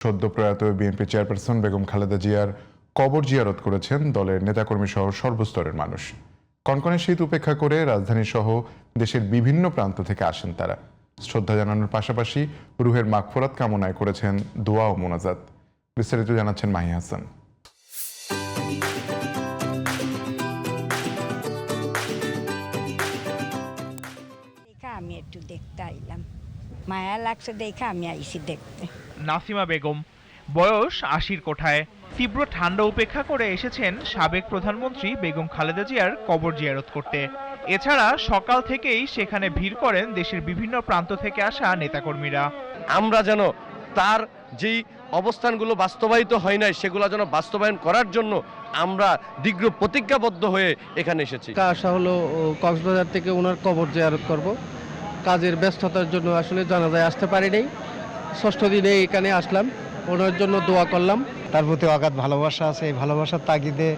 সদ্য প্রয়াত BNP chairperson Begum Khaleda জিয়ার কবর জিয়ারত করেছেন দলের নেতাকর্মী সহ সর্বস্তরের মানুষ। কনকনে শীত উপেক্ষা করে রাজধানী সহ দেশের বিভিন্ন প্রান্ত থেকে আসেন তারা। শ্রদ্ধা জানানোর পাশাপাশি রুহের মাগফিরাত কামনায় করেছেন দোয়া ও মোনাজাত। বিস্তারিত জানাচ্ছেন মাহি হাসান। আমি একটু দেখতে আইলাম, মায়া লাগছে দেখে আমি আইছি দেখতে। নাসিমা বেগম, বয়স ৮০ কোঠায়। তীব্র ঠান্ডা উপেক্ষা করে এসেছেন সাবেক প্রধানমন্ত্রী বেগম খালেদা জিয়ার কবর জিয়ারত করতে। এছাড়া সকাল থেকেই সেখানে ভিড় করেন দেশের বিভিন্ন প্রান্ত থেকে আসা নেতাকর্মীরা। আমরা যেন তার যেই অবস্থানগুলো বাস্তবায়িত হয় নাই সেগুলো যেন বাস্তবায়ন করার জন্য আমরা দীর্ঘ প্রতিজ্ঞাবদ্ধ হয়ে এখানে এসেছি। আশা হলো কক্সবাজার থেকে ওনার কবর জিয়ারত করব। কাজের ব্যস্ততার জন্য আসলে জানাজায় আসতে পারি নাই। ষষ্ঠ দিনে এখানে আসলাম, ওনার জন্য দোয়া করলাম। তার প্রতি অগাধ ভালোবাসা আছে, এই ভালোবাসার তাগিদে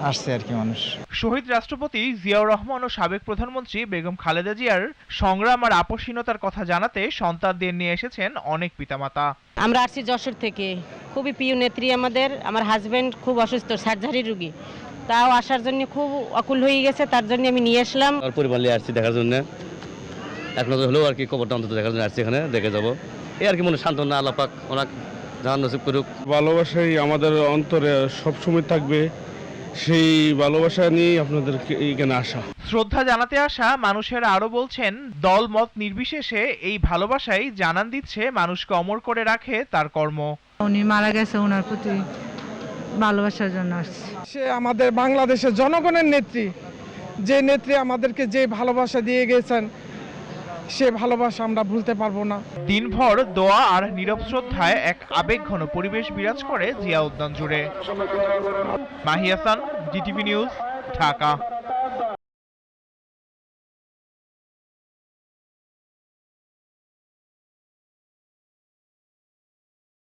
আসছে আর কি মানুষ। শহীদ রাষ্ট্রপতি জিয়াউর রহমান ও সাবেক প্রধানমন্ত্রী বেগম খালেদা জিয়ার সংগ্রাম আর আপসহীনতার কথা জানাতে সন্তানদের নিয়ে এসেছেন অনেক পিতামাতা। আমরা আসছি যশোর থেকে, খুবই প্রিয় নেত্রী আমাদের। আমার হাজবেন্ড খুব অসুস্থ, সার্জারি রোগী, তাও আসার জন্য খুব অকুল হয়ে গেছে, তার জন্য আমি নিয়ে আসলাম। আমার পরিবার নিয়ে আসছি দেখার জন্য, এখন হলেও আর কি কবরটা অন্তত দেখার জন্য আসছি, এখানে দেখে যাবো। এই আর কি মনে সান্ত্বনা, আল্লাহ পাক ওনার জাহান নসিব করুক। ভালোবাসাই আমাদের অন্তরে সবসময় থাকবে, সেই ভালোবাসা নিয়ে আপনাদেরকে এখানে আসা। শ্রদ্ধা জানাতে আসা মানুষেরা আরো বলছেন, দল মত নির্বিশেষে এই ভালোবাসাই জানান দিচ্ছে মানুষকে অমর করে রাখে তার কর্ম। উনি মারা গেছে, ওনার প্রতি ভালোবাসার জন্য আসছে। সে আমাদের বাংলাদেশের জনগণের নেত্রী, যে নেত্রী আমাদেরকে যে ভালোবাসা দিয়ে গেছেন সে ভালোবাসা আমরা ভুলতে পারবো না। দিনভর দোয়া আর নীরব শ্রদ্ধায় এক আবেগঘন পরিবেশ বিরাজ করে জিয়া উদ্যান জুড়ে। Mahi Hasan, GTV news, Dhaka.